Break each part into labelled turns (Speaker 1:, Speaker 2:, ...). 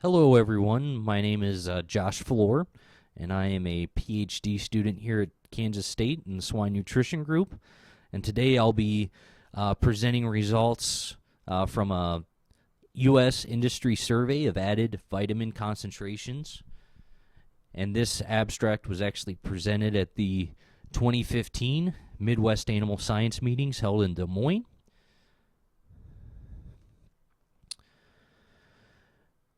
Speaker 1: Hello, everyone. My name is Josh Floor, and I am a PhD student here at Kansas State in the Swine Nutrition Group. And today I'll be presenting results from a U.S. industry survey of added vitamin concentrations. And this abstract was actually presented at the 2015 Midwest Animal Science meetings held in Des Moines.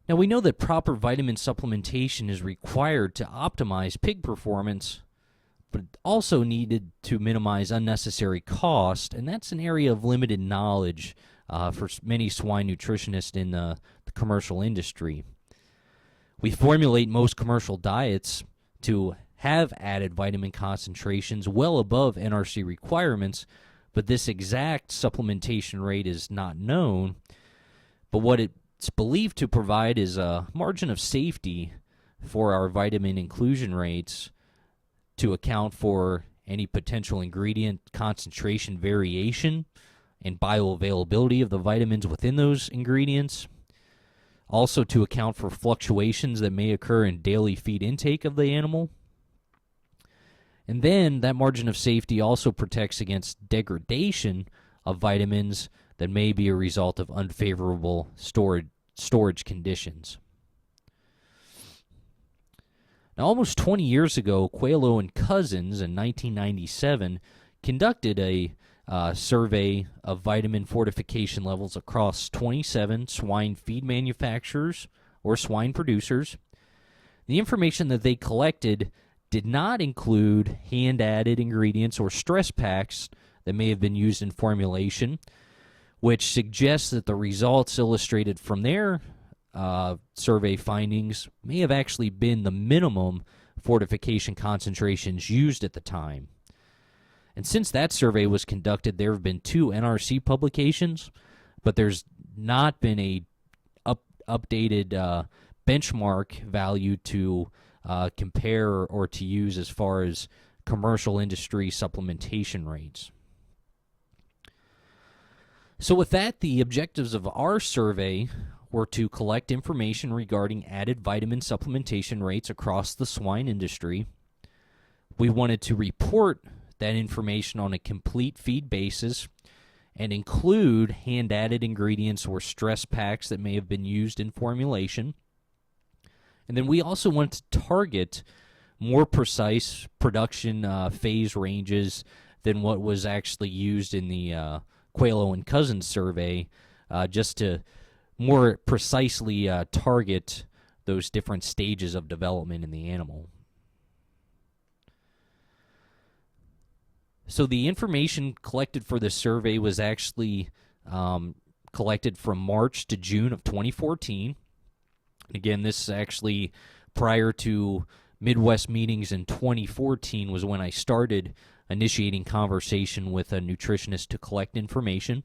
Speaker 1: Now, we know that proper vitamin supplementation is required to optimize pig performance, but also needed to minimize unnecessary cost, and that's an area of limited knowledge for many swine nutritionists in the commercial industry. We formulate most commercial diets to have added vitamin concentrations well above NRC requirements, but this exact supplementation rate is not known. But what it's believed to provide is a margin of safety for our vitamin inclusion rates to account for any potential ingredient concentration variation and bioavailability of the vitamins within those ingredients. Also to account for fluctuations that may occur in daily feed intake of the animal. And then that margin of safety also protects against degradation of vitamins that may be a result of unfavorable storage conditions. Now, almost 20 years ago, Coelho and Cousins in 1997 conducted a survey of vitamin fortification levels across 27 swine feed manufacturers or swine producers. The information that they collected did not include hand-added ingredients or stress packs that may have been used in formulation, which suggests that the results illustrated from their survey findings may have actually been the minimum fortification concentrations used at the time. And since that survey was conducted, there have been 2 NRC publications, but there's not been a updated benchmark value to compare or to use as far as commercial industry supplementation rates. So with that, the objectives of our survey were to collect information regarding added vitamin supplementation rates across the swine industry. We wanted to report that information on a complete feed basis and include hand-added ingredients or stress packs that may have been used in formulation. And then we also wanted to target more precise production phase ranges than what was actually used in the Coelho and Cousins survey, just to more precisely target those different stages of development in the animal. So the information collected for this survey was actually collected from March to June of 2014. Again, this is actually prior to Midwest meetings in 2014 was when I started initiating conversation with a nutritionist to collect information.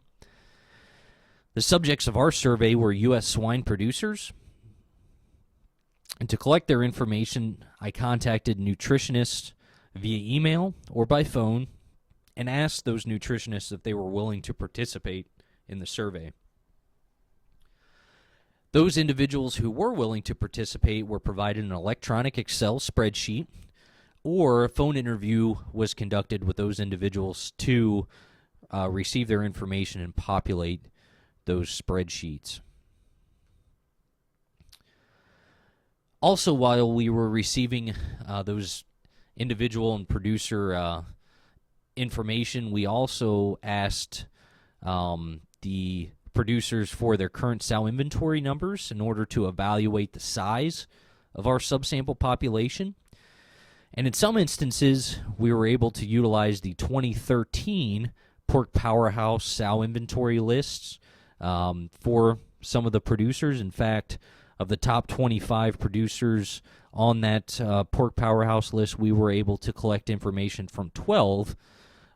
Speaker 1: The subjects of our survey were U.S. swine producers. And to collect their information, I contacted nutritionists via email or by phone and asked those nutritionists if they were willing to participate in the survey. Those individuals who were willing to participate were provided an electronic Excel spreadsheet, or a phone interview was conducted with those individuals to receive their information and populate those spreadsheets. Also, while we were receiving those individual and producer information, we also asked the producers for their current sow inventory numbers in order to evaluate the size of our subsample population. And in some instances, we were able to utilize the 2013 Pork Powerhouse sow inventory lists for some of the producers. In fact, of the top 25 producers on that Pork Powerhouse list, we were able to collect information from 12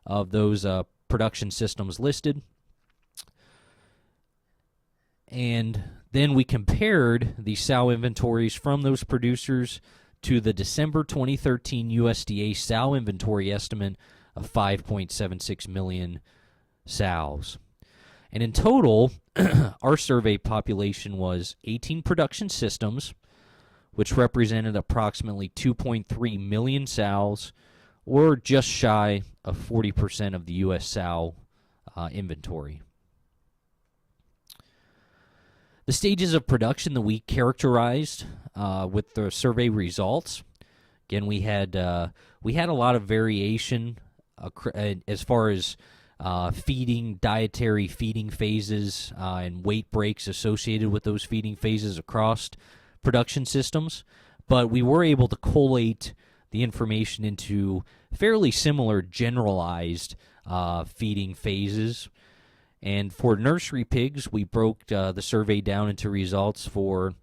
Speaker 1: of those production systems listed. And then we compared the sow inventories from those producers to the December 2013 USDA sow inventory estimate of 5.76 million sows. And in total, our survey population was 18 production systems, which represented approximately 2.3 million sows, or just shy of 40% of the U.S. sow inventory. The stages of production that we characterized with the survey results, again, we had a lot of variation as far as dietary feeding phases and weight breaks associated with those feeding phases across production systems, but we were able to collate the information into fairly similar generalized feeding phases. And for nursery pigs, we broke the survey down into results for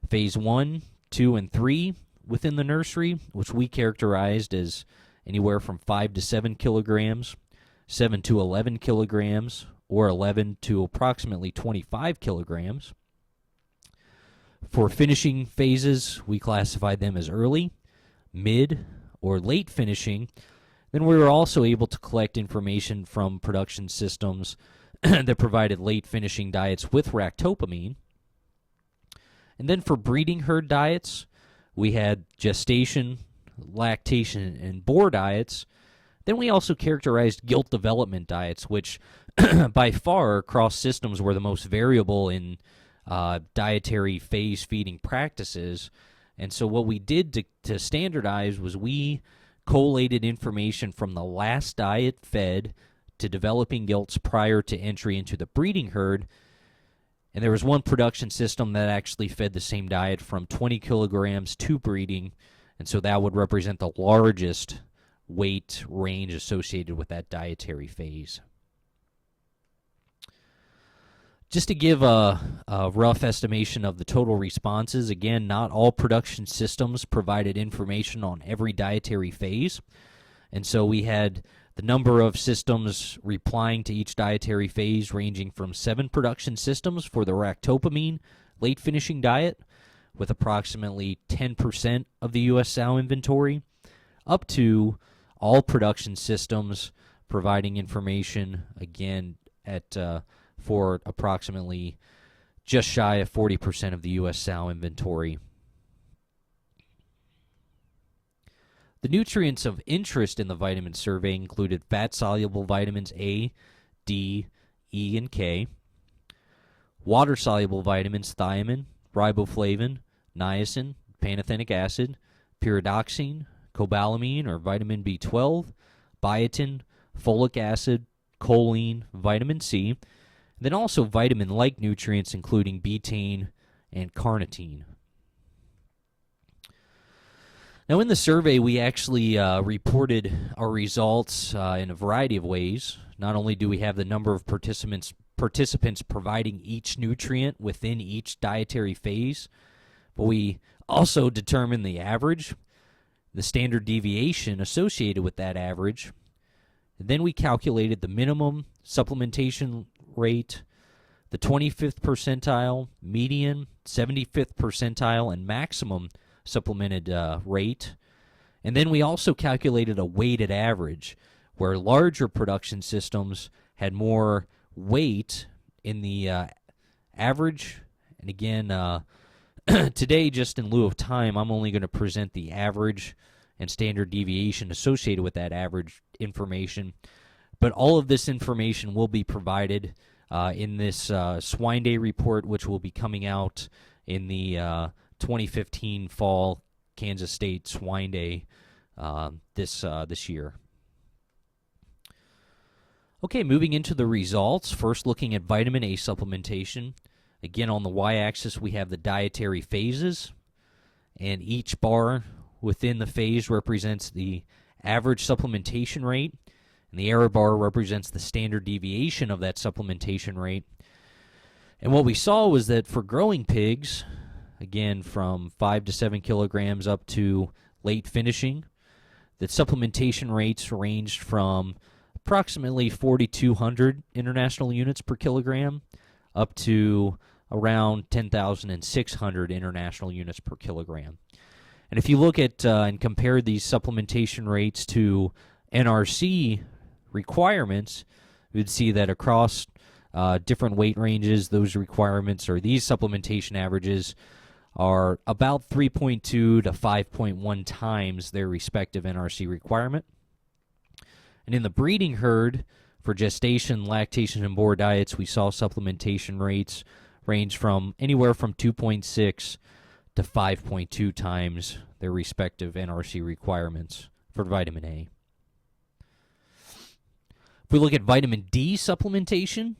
Speaker 1: phase 1, 2, and 3 within the nursery, which we characterized as anywhere from 5 to 7 kilograms, 7 to 11 kilograms, or 11 to approximately 25 kilograms. For finishing phases, we classified them as early, mid, or late finishing. Then we were also able to collect information from production systems that provided late finishing diets with ractopamine. And then for breeding herd diets, we had gestation, lactation, and boar diets. Then we also characterized gilt development diets, which by far across systems were the most variable in dietary phase feeding practices. And so what we did to standardize was we collated information from the last diet fed to developing gilts prior to entry into the breeding herd. And there was one production system that actually fed the same diet from 20 kilograms to breeding, and so that would represent the largest weight range associated with that dietary phase. Just to give a rough estimation of the total responses, again, not all production systems provided information on every dietary phase, and so we had the number of systems replying to each dietary phase ranging from 7 production systems for the ractopamine late finishing diet, with approximately 10% of the U.S. sow inventory, up to all production systems providing information, again, for approximately just shy of 40% of the U.S. sow inventory. The nutrients of interest in the vitamin survey included fat-soluble vitamins A, D, E, and K, water-soluble vitamins thiamin, riboflavin, niacin, pantothenic acid, pyridoxine, cobalamin or vitamin B12, biotin, folic acid, choline, vitamin C, and then also vitamin-like nutrients including betaine and carnitine. Now, in the survey, we actually reported our results in a variety of ways. Not only do we have the number of participants providing each nutrient within each dietary phase, but we also determined the average, the standard deviation associated with that average. And then we calculated the minimum supplementation rate, the 25th percentile, median, 75th percentile, and maximum supplemented rate. And then we also calculated a weighted average, where larger production systems had more weight in the average. And again, today, just in lieu of time, I'm only going to present the average and standard deviation associated with that average information. But all of this information will be provided in this Swine Day report, which will be coming out in the 2015 Fall Kansas State Swine Day this year. Okay, moving into the results. First, looking at vitamin A supplementation. Again, on the y-axis, we have the dietary phases, and each bar within the phase represents the average supplementation rate, and the error bar represents the standard deviation of that supplementation rate. And what we saw was that for growing pigs, again, from 5 to 7 kilograms up to late finishing, that supplementation rates ranged from approximately 4,200 international units per kilogram up to around 10,600 international units per kilogram. And if you look at and compare these supplementation rates to NRC requirements, we'd see that across different weight ranges. Those requirements, or these supplementation averages, are about 3.2 to 5.1 times their respective NRC requirement. And in the breeding herd, for gestation, lactation, and boar diets, we saw supplementation rates range from anywhere from 2.6 to 5.2 times their respective NRC requirements for vitamin A. If we look at vitamin D supplementation,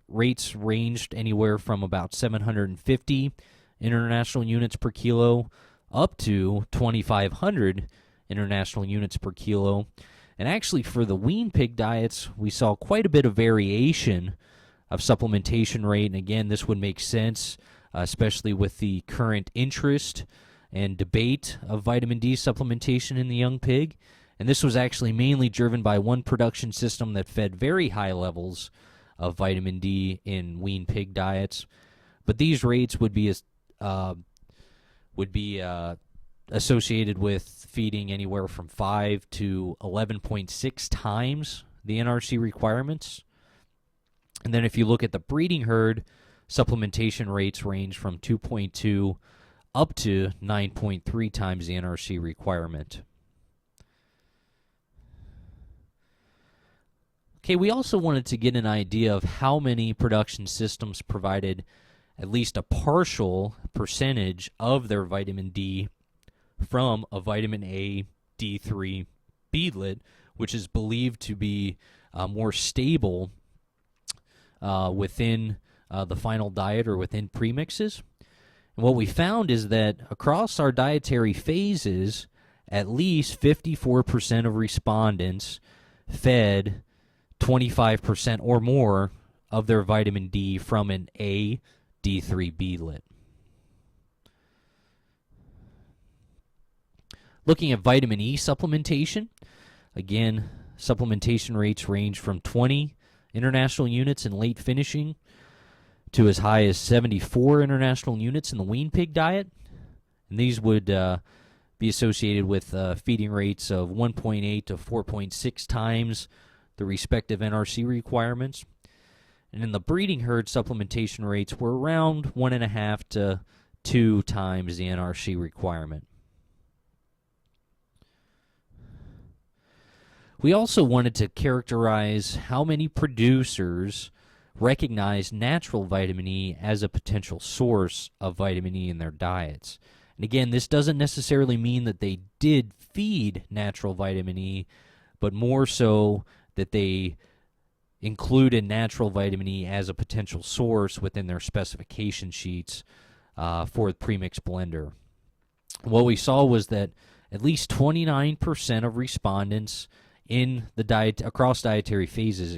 Speaker 1: rates ranged anywhere from about 750 international units per kilo up to 2,500 international units per kilo. And actually, for the wean pig diets, we saw quite a bit of variation of supplementation rate. And again, this would make sense, especially with the current interest and debate of vitamin D supplementation in the young pig. And this was actually mainly driven by one production system that fed very high levels of vitamin D in wean pig diets. But these rates would be associated with feeding anywhere from 5 to 11.6 times the NRC requirements. And then if you look at the breeding herd, supplementation rates range from 2.2 up to 9.3 times the NRC requirement. Okay, we also wanted to get an idea of how many production systems provided at least a partial percentage of their vitamin D from a vitamin A D3 beadlet, which is believed to be more stable within the final diet or within premixes. And what we found is that across our dietary phases, at least 54% of respondents fed 25% or more of their vitamin D from an A D3 beadlet. Looking at vitamin E supplementation, again, supplementation rates range from 20 international units in late finishing to as high as 74 international units in the wean pig diet. And these would be associated with feeding rates of 1.8 to 4.6 times the respective NRC requirements. And in the breeding herd, supplementation rates were around 1.5 to 2 times the NRC requirement. We also wanted to characterize how many producers recognize natural vitamin E as a potential source of vitamin E in their diets. And again, this doesn't necessarily mean that they did feed natural vitamin E, but more so that they included natural vitamin E as a potential source within their specification sheets for the premix blender. What we saw was that at least 29% of respondents in the diet across dietary phases,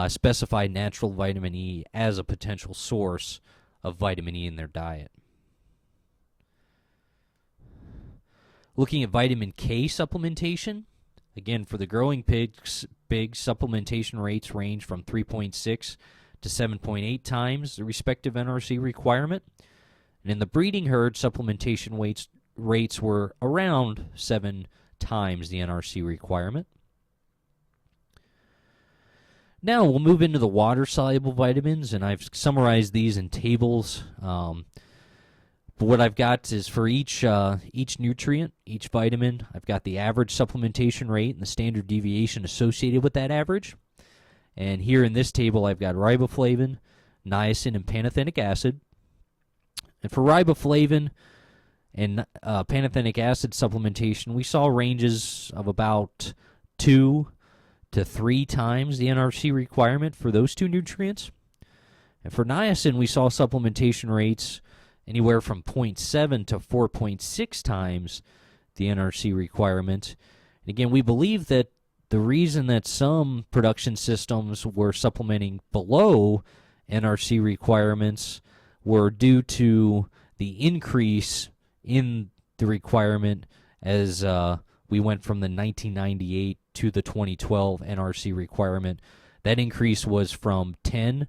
Speaker 1: specified natural vitamin E as a potential source of vitamin E in their diet. Looking at vitamin K supplementation, again, for the growing pigs, supplementation rates range from 3.6 to 7.8 times the respective NRC requirement. And in the breeding herd, supplementation rates were around 7 times the NRC requirement. Now we'll move into the water-soluble vitamins, and I've summarized these in tables. But what I've got is for each nutrient, each vitamin, I've got the average supplementation rate and the standard deviation associated with that average. And here in this table, I've got riboflavin, niacin, and pantothenic acid. And for riboflavin and pantothenic acid supplementation, we saw ranges of about 2 to 3 times the NRC requirement for those two nutrients. And for niacin, we saw supplementation rates anywhere from 0.7 to 4.6 times the NRC requirement. And again, we believe that the reason that some production systems were supplementing below NRC requirements were due to the increase in the requirement as we went from the 1998 to the 2012 NRC requirement. That increase was from 10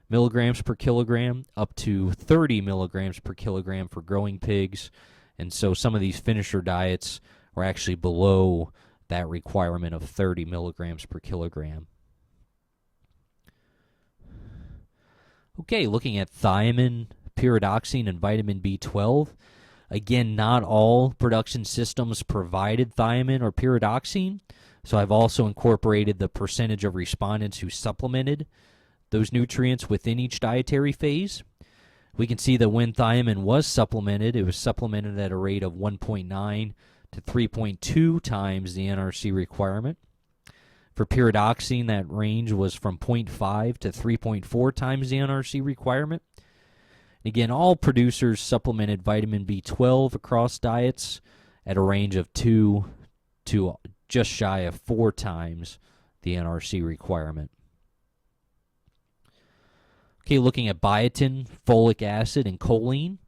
Speaker 1: milligrams per kilogram up to 30 milligrams per kilogram for growing pigs. And so some of these finisher diets were actually below that requirement of 30 milligrams per kilogram. Okay, looking at thiamin, pyridoxine, and vitamin B12. Again, not all production systems provided thiamin or pyridoxine, so I've also incorporated the percentage of respondents who supplemented those nutrients within each dietary phase. We can see that when thiamin was supplemented, it was supplemented at a rate of 1.9 to 3.2 times the NRC requirement. For pyridoxine, that range was from 0.5 to 3.4 times the NRC requirement. Again, all producers supplemented vitamin B12 across diets at a range of 2 to just shy of 4 times the NRC requirement. Okay, looking at biotin, folic acid, and choline.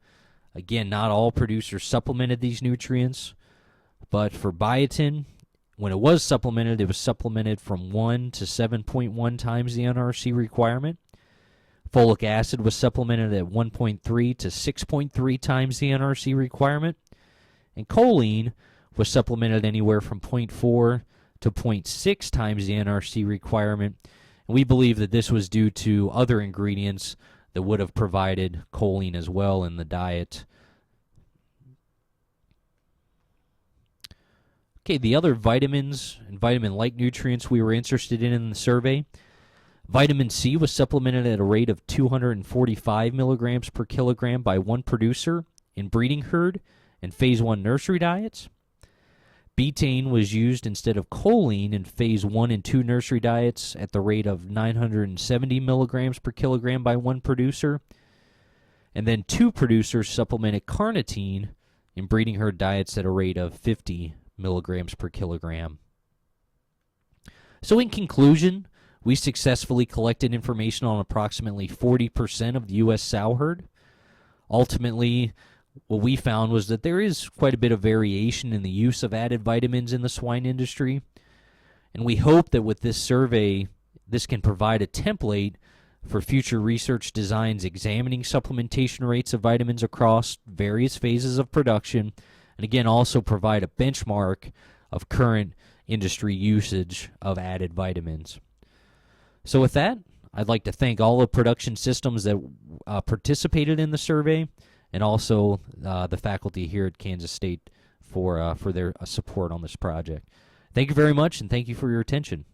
Speaker 1: Again, not all producers supplemented these nutrients, but for biotin, when it was supplemented from 1 to 7.1 times the NRC requirement. Folic acid was supplemented at 1.3 to 6.3 times the NRC requirement. And choline was supplemented anywhere from 0.4 to 0.6 times the NRC requirement. And we believe that this was due to other ingredients that would have provided choline as well in the diet. Okay, the other vitamins and vitamin-like nutrients we were interested in the survey. Vitamin C was supplemented at a rate of 245 milligrams per kilogram by one producer in breeding herd and phase 1 nursery diets. Betaine was used instead of choline in phase 1 and 2 nursery diets at the rate of 970 milligrams per kilogram by one producer. And then 2 producers supplemented carnitine in breeding herd diets at a rate of 50 milligrams per kilogram. So in conclusion, we successfully collected information on approximately 40% of the U.S. sow herd. Ultimately, what we found was that there is quite a bit of variation in the use of added vitamins in the swine industry, and we hope that with this survey, this can provide a template for future research designs examining supplementation rates of vitamins across various phases of production, and again also provide a benchmark of current industry usage of added vitamins. So with that, I'd like to thank all the production systems that participated in the survey, and also the faculty here at Kansas State for their support on this project. Thank you very much, and thank you for your attention.